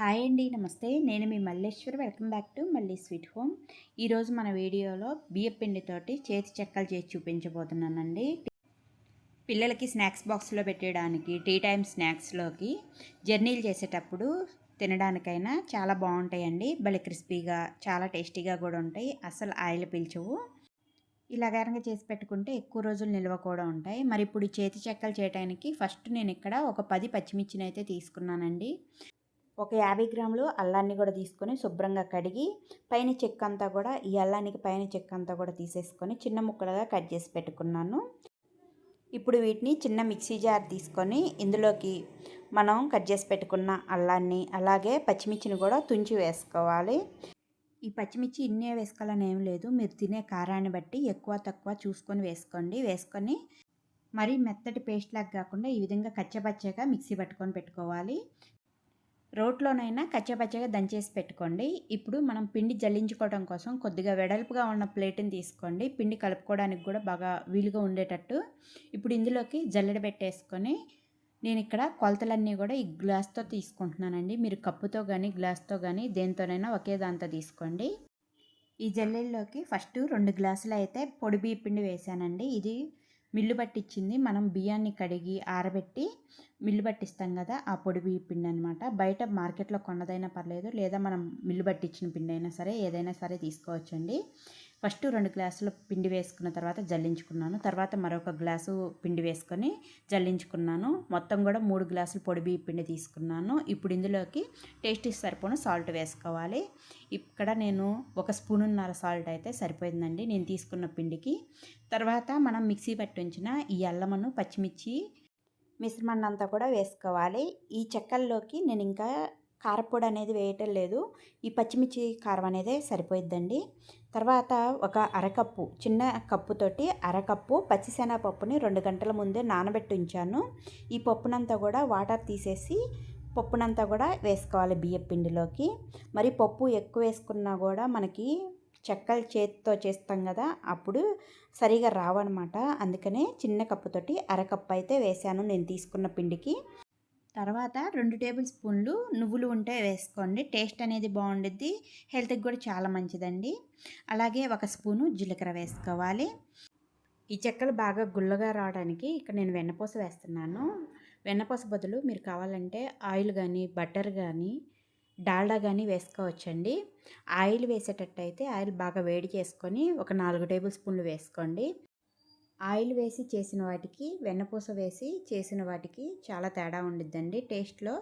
Hi అండి. నమస్తే. నేను మీ మల్లేశ్వరి. వెల్కమ్ బ్యాక్ టు మల్లీ స్వీట్ హోమ్. ఈరోజు మన వీడియోలో బియ్యపిండితోటి చేతి చెక్కలు చేసి చూపించబోతున్నానండి. పిల్లలకి స్నాక్స్ బాక్స్లో పెట్టడానికి, టీ టైమ్ స్నాక్స్లోకి, జర్నీలు చేసేటప్పుడు తినడానికైనా చాలా బాగుంటాయండి. భలే క్రిస్పీగా, చాలా టేస్టీగా కూడా ఉంటాయి. అసలు ఆయిల్ పీల్చవు. ఇలా గనక చేసి పెట్టుకుంటే ఎక్కువ రోజులు నిల్వ కూడా ఉంటాయి. మరి ఇప్పుడు ఈ చేతి చెక్కలు చేయడానికి ఫస్ట్ నేను ఇక్కడ ఒక 10 పచ్చిమిర్చిని అయితే తీసుకున్నానండి. ఒక 50 గ్రాములు అల్లాన్ని కూడా తీసుకొని శుభ్రంగా కడిగి పైన చెక్కంతా కూడా ఈ అల్లానికి పైన చెక్కంతా కూడా తీసేసుకొని చిన్న ముక్కలుగా కట్ చేసి పెట్టుకున్నాను. ఇప్పుడు వీటిని చిన్న మిక్సీ జార్ తీసుకొని ఇందులోకి మనం కట్ చేసి పెట్టుకున్న అల్లాన్ని అలాగే పచ్చిమిర్చిని కూడా తుంచి వేసుకోవాలి. ఈ పచ్చిమిర్చి ఇన్నే వేసుకోవాలని ఏం లేదు. మీరు తినే కారాన్ని బట్టి ఎక్కువ తక్కువ చూసుకొని వేసుకోండి. వేసుకొని మరీ మెత్తటి పేస్ట్ లాగా కాకుండా ఈ విధంగా కచ్చపచ్చగా మిక్సీ పట్టుకొని పెట్టుకోవాలి. రోట్లోనైనా కచ్చాపచ్చాగా దంచేసి పెట్టుకోండి. ఇప్పుడు మనం పిండి జల్లించుకోవడం కోసం కొద్దిగా వెడల్పుగా ఉన్న ప్లేట్ని తీసుకోండి. పిండి కలుపుకోవడానికి కూడా బాగా వీలుగా ఉండేటట్టు. ఇప్పుడు ఇందులోకి జల్లెడ పెట్టేసుకొని నేను ఇక్కడ కొలతలన్నీ కూడా ఈ గ్లాస్తో తీసుకుంటున్నానండి. మీరు కప్పుతో కానీ గ్లాస్తో కానీ దేనితోనైనా ఒకే దాంతో తీసుకోండి. ఈ జల్లెడలోకి ఫస్ట్ 2 గ్లాసులు అయితే పొడి బియ్య పిండి వేసానండి. ఇది మిల్లు పట్టించింది. మనం బియ్యాన్ని కడిగి ఆరబెట్టి మిల్లు పట్టిస్తాం కదా, ఆ పొడి బియ్య పిండి అనమాట. బయట మార్కెట్లో కొన్నదైనా పర్లేదు, లేదా మనం మిల్లు పట్టించిన పిండి అయినా సరే ఏదైనా సరే తీసుకోవచ్చండి. ఫస్ట్ 2 గ్లాసులు పిండి వేసుకున్న తర్వాత జల్లించుకున్నాను. తర్వాత మరొక గ్లాసు పిండి వేసుకొని జల్లించుకున్నాను. మొత్తం కూడా 3 గ్లాసులు పొడి బియ్య పిండి తీసుకున్నాను. ఇప్పుడు ఇందులోకి టేస్ట్కి సరిపోను సాల్ట్ వేసుకోవాలి. ఇక్కడ నేను 1 స్పూనున్నర సాల్ట్ అయితే సరిపోయిందండి నేను తీసుకున్న పిండికి. తర్వాత మనం మిక్సీ పట్టి ఉంచిన ఈ అల్లమును పచ్చిమిర్చి మిశ్రమాన్ని అంతా కూడా వేసుకోవాలి. ఈ చెక్కల్లోకి నేను ఇంకా కారపొడి అనేది వేయటం లేదు. ఈ పచ్చిమిర్చి కారం అనేది సరిపోయిద్దండి. తర్వాత ఒక అరకప్పు, చిన్న కప్పుతోటి అరకప్పు పచ్చిశనగపప్పుని 2 గంటల ముందే నానబెట్టి ఉంచాను. ఈ పప్పునంతా కూడా వాటర్ తీసేసి పప్పునంతా కూడా వేసుకోవాలి బియ్యం పిండిలోకి. మరి పప్పు ఎక్కువ వేసుకున్నా కూడా మనకి చెక్కలు చేతితో చేస్తాం కదా, అప్పుడు సరిగా రావన్నమాట. అందుకనే చిన్న కప్పుతోటి అరకప్పు అయితే వేసాను నేను తీసుకున్న పిండికి. తర్వాత 2 టేబుల్ స్పూన్లు నువ్వులు ఉంటే వేసుకోండి. టేస్ట్ అనేది బాగుండిద్ది, హెల్త్కి కూడా చాలా మంచిదండి. అలాగే 1 స్పూను జీలకర్ర వేసుకోవాలి. ఈ చెక్కలు బాగా గుల్లగా రావడానికి ఇక్కడ నేను వెన్నపూస వేస్తున్నాను. వెన్నపూస బదులు మీరు కావాలంటే ఆయిల్ కానీ బటర్ కానీ డాల్డా కానీ వేసుకోవచ్చండి. ఆయిల్ వేసేటట్టయితే ఆయిల్ బాగా వేడి చేసుకొని ఒక 4 టేబుల్ స్పూన్లు వేసుకోండి. ఆయిల్ వేసి చేసిన వాటికి వెన్నపూస వేసి చేసిన వాటికి చాలా తేడా ఉండిద్దండి టేస్ట్లో.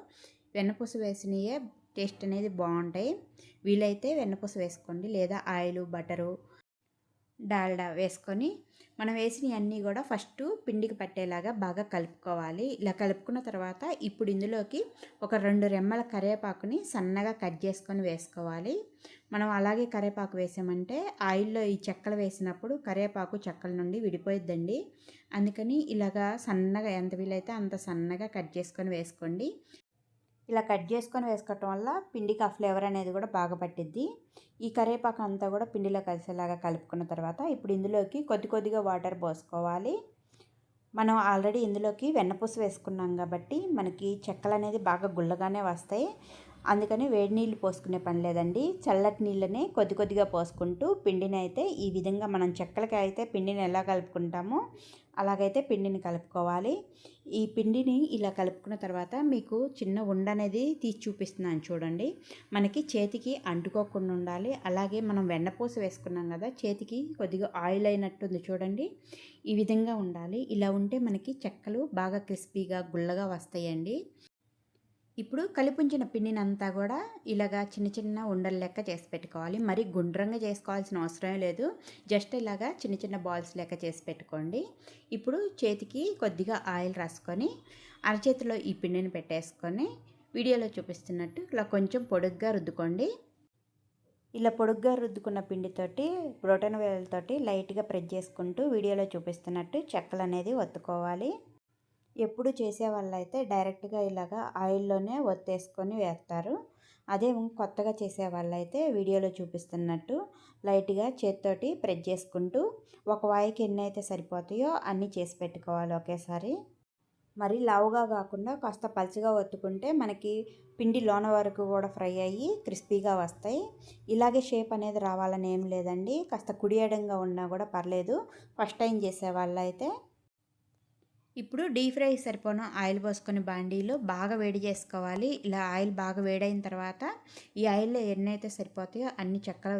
వెన్నపూస వేసినయే టేస్ట్ అనేది బాగుంటాయి. వీలైతే వెన్నపూస వేసుకోండి, లేదా ఆయిల్ బటరు డాల్డా వేసుకొని మనం వేసినవన్నీ కూడా ఫస్ట్ పిండికి పట్టేలాగా బాగా కలుపుకోవాలి. ఇలా కలుపుకున్న తర్వాత ఇప్పుడు ఇందులోకి ఒక 2 రెమ్మల కరివేపాకుని సన్నగా కట్ చేసుకొని వేసుకోవాలి. మనం అలాగే కరివేపాకు వేసామంటే ఆయిల్లో ఈ చెక్కలు వేసినప్పుడు కరివేపాకు చెక్కల నుండి విడిపోయిద్దండి. అందుకని ఇలాగా సన్నగా ఎంత వీలైతే అంత సన్నగా కట్ చేసుకొని వేసుకోండి. ఇలా కట్ చేసుకొని వేసుకోవటం వల్ల పిండికి ఆ ఫ్లేవర్ అనేది కూడా బాగా పట్టిద్ది. ఈ కరివేపాకు అంతా కూడా పిండిలో కలిసేలాగా కలుపుకున్న తర్వాత ఇప్పుడు ఇందులోకి కొద్దిగా వాటర్ పోసుకోవాలి. మనం ఆల్రెడీ ఇందులోకి వెన్నపూస వేసుకున్నాం కాబట్టి మనకి చెక్కలు అనేది బాగా గుల్లగానే వస్తాయి. అందుకని వేడి నీళ్ళు పోసుకునే పని లేదండి. చల్లటి నీళ్ళనే కొద్దిగా పోసుకుంటూ పిండిని అయితే ఈ విధంగా మనం చెక్కలకి అయితే పిండిని ఎలా కలుపుకుంటామో అలాగైతే పిండిని కలుపుకోవాలి. ఈ పిండిని ఇలా కలుపుకున్న తర్వాత మీకు చిన్న ఉండ అనేది తీసి చూపిస్తున్నాను చూడండి. మనకి చేతికి అంటుకోకుండా ఉండాలి. అలాగే మనం వెన్నపూస వేసుకున్నాం కదా, చేతికి కొద్దిగా ఆయిల్ అయినట్టుంది చూడండి. ఈ విధంగా ఉండాలి. ఇలా ఉంటే మనకి చెక్కలు బాగా క్రిస్పీగా గుల్లగా వస్తాయండి. ఇప్పుడు కలిపుంచిన పిండిని అంతా కూడా ఇలాగా చిన్న ఉండలు లెక్క చేసి పెట్టుకోవాలి. మరి గుండ్రంగా చేసుకోవాల్సిన అవసరం లేదు. జస్ట్ ఇలాగా చిన్న బాల్స్ లెక్క చేసి పెట్టుకోండి. ఇప్పుడు చేతికి కొద్దిగా ఆయిల్ రాసుకొని అరచేతిలో ఈ పిండిని పెట్టేసుకొని వీడియోలో చూపిస్తున్నట్టు ఇలా కొంచెం పొడుగ్గా రుద్దుకోండి. ఇలా పొడుగ్గా రుద్దుకున్న పిండితోటి బ్రోటన్ వేలతోటి లైట్గా ప్రెస్ చేసుకుంటూ వీడియోలో చూపిస్తున్నట్టు చెక్కలు అనేది ఒత్తుకోవాలి. ఎప్పుడు చేసే వాళ్ళైతే డైరెక్ట్గా ఇలాగా ఆయిల్లోనే ఒత్తేసుకొని వేస్తారు. అదే కొత్తగా చేసే వాళ్ళైతే వీడియోలో చూపిస్తున్నట్టు లైట్గా చేత్తోటి ప్రెస్ చేసుకుంటూ ఒక వాయికి ఎన్ని అయితే సరిపోతాయో అన్నీ చేసి పెట్టుకోవాలి ఒకేసారి. మరి లావుగా కాకుండా కాస్త పలుచగా ఒత్తుకుంటే మనకి పిండి లోన వరకు కూడా ఫ్రై అయ్యి క్రిస్పీగా వస్తాయి. ఇలాగే షేప్ అనేది రావాలని ఏం లేదండి, కాస్త కుడియడంగా ఉన్నా కూడా పర్లేదు ఫస్ట్ టైం చేసే వాళ్ళైతే. ఇప్పుడు డీప్ ఫ్రై సరిపోను ఆయిల్ పోసుకొని బాండీలో బాగా వేడి చేసుకోవాలి. ఇలా ఆయిల్ బాగా వేడైన తర్వాత ఈ ఆయిల్లో ఎన్నైతే సరిపోతాయో అన్ని చెక్కలు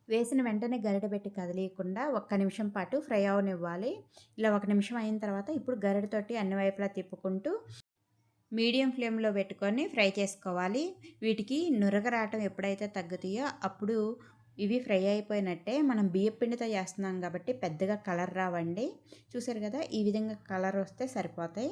వేసిన వెంటనే గరిటె పెట్టి కదిలీయకుండా ఒక్క నిమిషం పాటు ఫ్రై అవనివ్వాలి. ఇలా 1 నిమిషం అయిన తర్వాత ఇప్పుడు గరిటెతోటి అన్ని వైపులా తిప్పుకుంటూ మీడియం ఫ్లేమ్లో పెట్టుకొని ఫ్రై చేసుకోవాలి. వీటికి నురగ రావటం ఎప్పుడైతే తగ్గుతాయో అప్పుడు ఇవి ఫ్రై అయిపోయినట్టే. మనం బియ్యం పిండితో చేస్తున్నాం కాబట్టి పెద్దగా కలర్ రావండి. చూసారు కదా, ఈ విధంగా కలర్ వస్తే సరిపోతాయి.